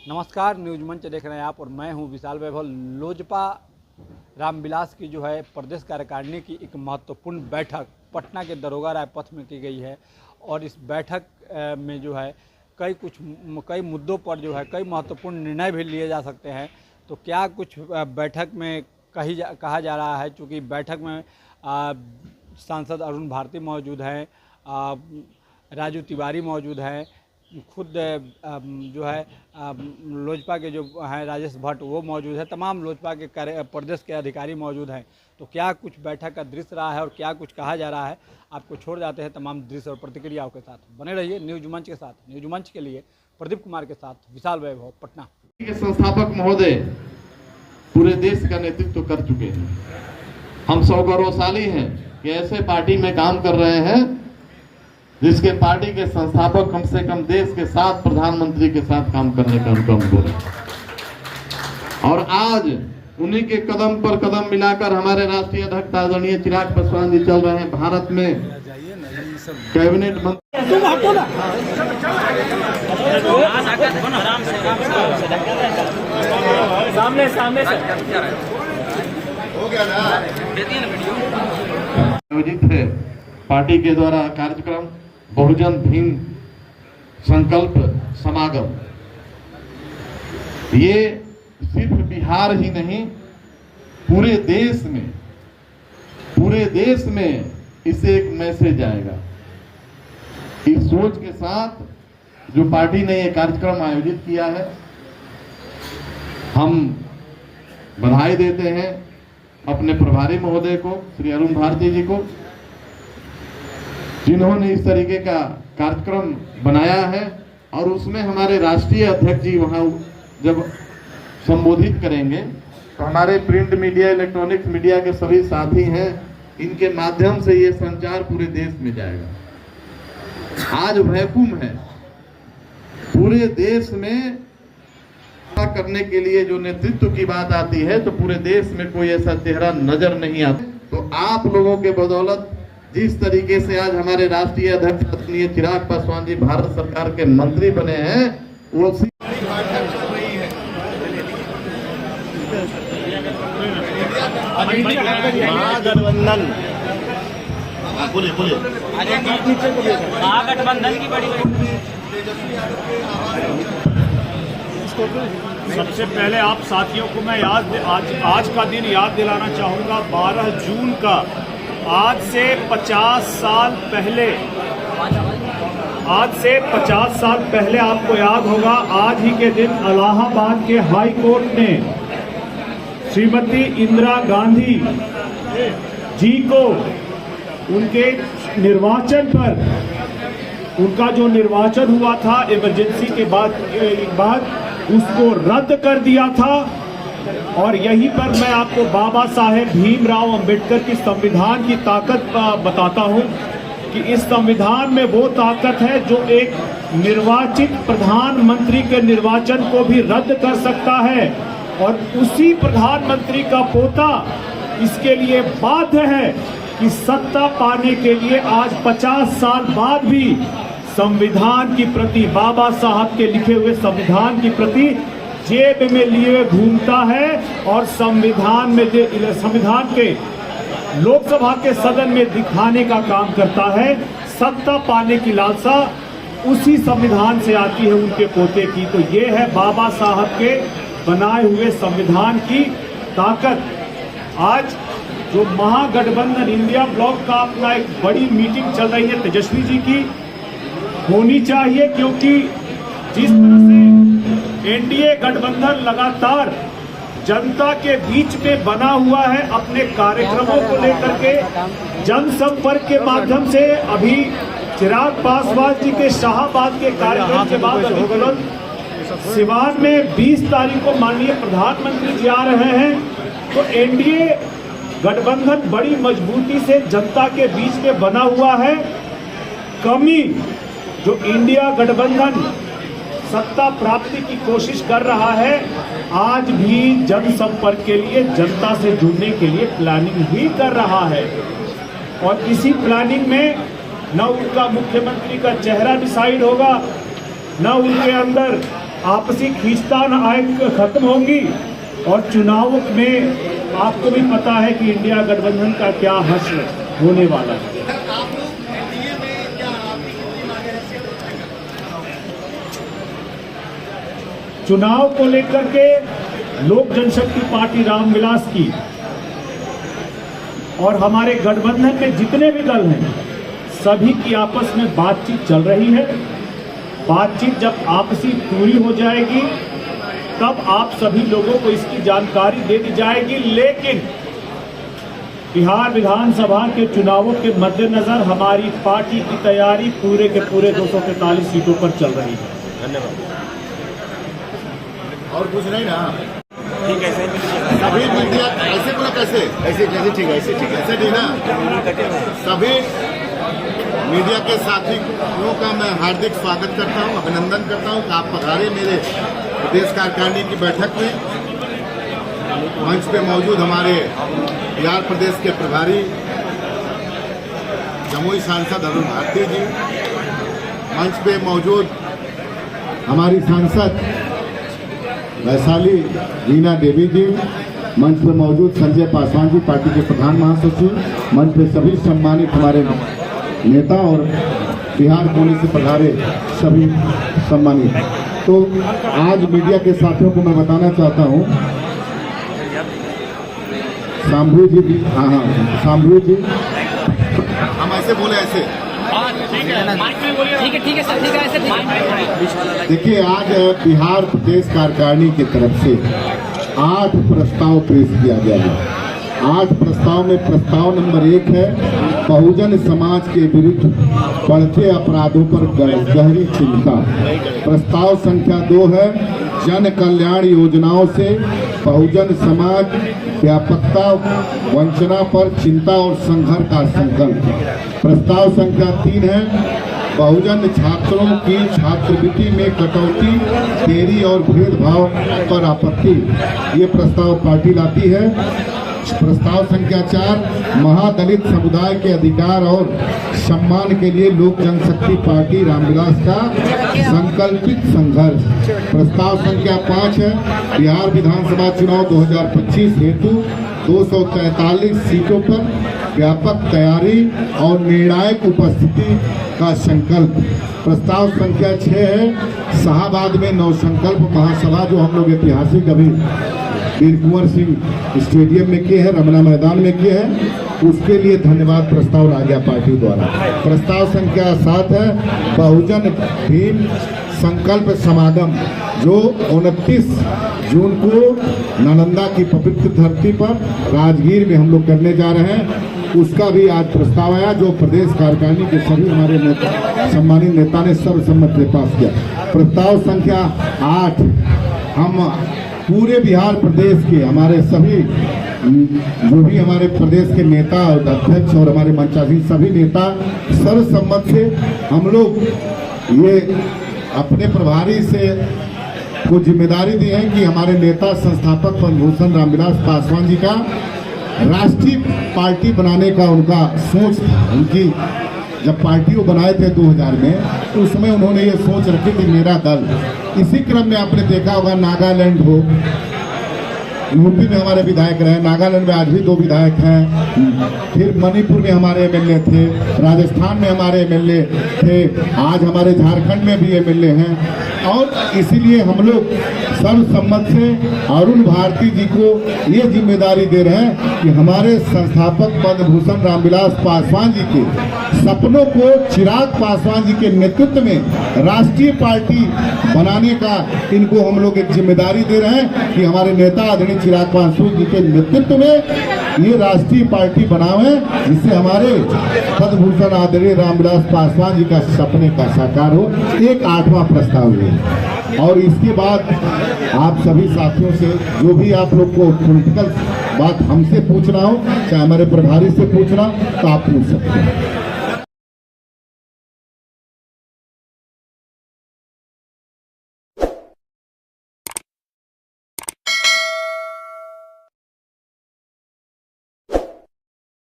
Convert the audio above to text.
नमस्कार, न्यूज मंच देख रहे हैं आप और मैं हूं विशाल वैभव। लोजपा रामविलास की जो है प्रदेश कार्यकारिणी की एक महत्वपूर्ण बैठक पटना के दरोगा राय पथ में की गई है और इस बैठक में जो है कई मुद्दों पर जो है कई महत्वपूर्ण निर्णय भी लिए जा सकते हैं। तो क्या कुछ बैठक में कहा जा रहा है, चूँकि बैठक में सांसद अरुण भारती मौजूद हैं, राजू तिवारी मौजूद हैं, खुद जो है लोजपा के जो हैं राजेश भट्ट वो मौजूद है, तमाम लोजपा के प्रदेश के अधिकारी मौजूद हैं। तो क्या कुछ बैठक का दृश्य रहा है और क्या कुछ कहा जा रहा है, आपको छोड़ जाते हैं तमाम दृश्य और प्रतिक्रियाओं के साथ। बने रहिए न्यूज मंच के साथ। न्यूज मंच के लिए प्रदीप कुमार के साथ विशाल वैभव, पटना। के संस्थापक महोदय पूरे देश का नेतृत्व कर चुके हैं। हम सब गौरवशाली हैं कि ऐसे पार्टी में काम कर रहे हैं जिसके पार्टी के संस्थापक कम से कम देश के 7 प्रधानमंत्री के साथ काम करने का उनका अनुभव है। और आज उन्हीं के कदम पर कदम मिलाकर हमारे राष्ट्रीय अध्यक्ष आदरणीय चिराग पासवान जी चल रहे हैं। भारत में कैबिनेट मंत्री आयोजित है पार्टी के द्वारा कार्यक्रम बहुजन भीम संकल्प समागम। ये सिर्फ बिहार ही नहीं, पूरे देश में इससे एक मैसेज आएगा। इस सोच के साथ जो पार्टी ने ये कार्यक्रम आयोजित किया है, हम बधाई देते हैं अपने प्रभारी महोदय को, श्री अरुण भारती जी को, जिन्होंने इस तरीके का कार्यक्रम बनाया है। और उसमें हमारे राष्ट्रीय अध्यक्ष जी वहां जब संबोधित करेंगे तो हमारे प्रिंट मीडिया, इलेक्ट्रॉनिक्स मीडिया के सभी साथी हैं, इनके माध्यम से ये संचार पूरे देश में जाएगा। आज वैक्यूम है पूरे देश में करने के लिए, जो नेतृत्व की बात आती है तो पूरे देश में कोई ऐसा चेहरा नजर नहीं आता। तो आप लोगों के बदौलत जिस तरीके से आज हमारे राष्ट्रीय अध्यक्ष आदरणीय चिराग पासवान जी भारत सरकार के मंत्री बने हैं, वो महागठबंधन की बड़ी सबसे पहले आप साथियों को मैं आज का दिन याद दिलाना चाहूँगा, 12 जून का। आज से 50 साल पहले आपको याद होगा, आज ही के दिन इलाहाबाद के हाई कोर्ट ने श्रीमती इंदिरा गांधी जी को उनके निर्वाचन पर, उनका जो निर्वाचन हुआ था इमरजेंसी के बाद उसको रद्द कर दिया था। और यहीं पर मैं आपको बाबा साहेब भीमराव अंबेडकर की संविधान की ताकत बताता हूं कि इस संविधान में वो ताकत है जो एक निर्वाचित प्रधानमंत्री के निर्वाचन को भी रद्द कर सकता है। और उसी प्रधानमंत्री का पोता इसके लिए बाध्य है कि सत्ता पाने के लिए आज 50 साल बाद भी संविधान की प्रति, बाबा साहब के लिखे हुए संविधान की प्रति जेब में लिए घूमता है और संविधान के लोकसभा के सदन में दिखाने का काम करता है। सत्ता पाने की लालसा उसी संविधान से आती है उनके पोते की। तो ये है बाबा साहब के बनाए हुए संविधान की ताकत। आज जो महागठबंधन इंडिया ब्लॉक का अपना एक बड़ी मीटिंग चल रही है तेजस्वी जी की, होनी चाहिए, क्योंकि जिस तरह से एनडीए गठबंधन लगातार जनता के बीच में बना हुआ है अपने कार्यक्रमों को लेकर के, जनसंपर्क के माध्यम से, अभी चिराग पासवान जी के शाहाबाद के कार्यक्रम के बाद अभी तुरंत सिवान में 20 तारीख को माननीय प्रधानमंत्री जी आ रहे हैं। तो एनडीए गठबंधन बड़ी मजबूती से जनता के बीच में बना हुआ है। कमी जो इंडिया गठबंधन सत्ता प्राप्ति की कोशिश कर रहा है, आज भी जनसंपर्क के लिए, जनता से जुड़ने के लिए प्लानिंग भी कर रहा है। और इसी प्लानिंग में न उनका मुख्यमंत्री का चेहरा डिसाइड होगा, न उनके अंदर आपसी खींचतान खत्म होंगी और चुनाव में आपको भी पता है कि इंडिया गठबंधन का क्या हश्र होने वाला है। चुनाव को लेकर के लोक जनशक्ति पार्टी रामविलास की और हमारे गठबंधन में जितने भी दल हैं सभी की आपस में बातचीत चल रही है। बातचीत जब आपसी पूरी हो जाएगी तब आप सभी लोगों को इसकी जानकारी दे दी जाएगी। लेकिन बिहार विधानसभा के चुनावों के मद्देनजर हमारी पार्टी की तैयारी पूरे के पूरे 243 सीटों पर चल रही है। धन्यवाद। और कुछ नहीं ना, ठीक है सभी मीडिया ऐसे बोला कैसे ऐसे कैसे ठीक है ऐसे ठीक है ऐसे नहीं ना, सभी मीडिया के साथियों का मैं हार्दिक स्वागत करता हूं, अभिनंदन करता हूं कि आप पधारे मेरे प्रदेश कार्यकारिणी की बैठक में। मंच पे मौजूद हमारे बिहार प्रदेश के प्रभारी जमुई सांसद अरुण भारती जी, मंच पे मौजूद हमारी सांसद वैशाली रीना देवी जी, मंच पर मौजूद संजय पासवान जी पार्टी के प्रधान महासचिव, मंच पे सभी सम्मानित हमारे नेता और बिहार कोने से पधारे सभी सम्मानित। तो आज मीडिया के साथियों को मैं बताना चाहता हूँ, शाम्भू जी भी, हाँ शाम्भू जी, हम ऐसे बोले ऐसे ठीक है सर, ठीक है ऐसे। देखिए, आज बिहार प्रदेश कार्यकारिणी की तरफ से 8 प्रस्ताव पेश किया गया है। 8 प्रस्ताव में प्रस्ताव नंबर 1 है बहुजन समाज के विरुद्ध बढ़ते अपराधों पर गहरी चिंता। प्रस्ताव संख्या 2 है जन कल्याण योजनाओं से बहुजन समाज व्यापकता वंचना पर चिंता और संघर्ष का संकल्प। प्रस्ताव संख्या 3 है बहुजन छात्रों की छात्रवृत्ति में कटौती, देरी और भेदभाव पर आपत्ति। ये प्रस्ताव पार्टी लाती है। प्रस्ताव संख्या 4 महादलित समुदाय के अधिकार और सम्मान के लिए लोक जनशक्ति पार्टी रामविलास का संकल्पित संघर्ष। प्रस्ताव संख्या 5 है बिहार विधानसभा चुनाव 2025 हेतु 243 सीटों पर व्यापक तैयारी और निर्णायक उपस्थिति का संकल्प। प्रस्ताव संख्या 6 है शाहबाद में नवसंकल्प महासभा, जो हम लोग ऐतिहासिक अभी वीर कुंवर सिंह स्टेडियम में किए हैं, रमना मैदान में किए हैं, उसके लिए धन्यवाद प्रस्ताव ला गया पार्टी द्वारा। प्रस्ताव संख्या 7 है बहुजन भीम संकल्प समागम, जो 29 जून को नालंदा की पवित्र धरती पर राजगीर में हम लोग करने जा रहे हैं। उसका भी आज प्रस्ताव आया, जो प्रदेश कार्यकारिणी के सभी हमारे सम्मानित नेता ने सर्वसम्मत से पास किया। प्रस्ताव संख्या 8 हम पूरे बिहार प्रदेश के हमारे सभी जो भी हमारे प्रदेश के नेता और अध्यक्ष और हमारे मंचासीन सभी नेता सर्वसम्मत से हम लोग ये अपने प्रभारी से को जिम्मेदारी दी है कि हमारे नेता संस्थापक पद्मभूषण रामविलास पासवान जी का राष्ट्रीय पार्टी बनाने का उनका सोच था। उनकी जब पार्टी वो बनाए थे 2000 में, तो उसमें उन्होंने ये सोच रखी कि मेरा दल, इसी क्रम में आपने देखा होगा नागालैंड हो, यूपी में हमारे विधायक रहे, नागालैंड में आज भी 2 विधायक हैं, फिर मणिपुर में हमारे एमएलए थे, राजस्थान में हमारे एमएलए थे, आज हमारे झारखंड में भी एमएलए हैं। और इसीलिए हम लोग सर्वसम्मत से अरुण भारती जी को ये जिम्मेदारी दे रहे हैं कि हमारे संस्थापक पद्मभूषण रामविलास पासवान जी के सपनों को चिराग पासवान जी के नेतृत्व में राष्ट्रीय पार्टी बनाने का इनको हम लोग एक जिम्मेदारी दे रहे हैं कि हमारे नेता आदरणीय चिराग पासवान जी के नेतृत्व में ये राष्ट्रीय पार्टी बनावे, जिससे हमारे पद्मभूषण आदरणीय रामविलास पासवान जी का सपने का साकार हो। एक 8वां प्रस्ताव है। और इसके बाद आप सभी साथियों से जो भी आप लोग को पॉलिटिकल बात हमसे पूछना हो, चाहे हमारे प्रभारी से पूछना, तो आप पूछ सकते हैं।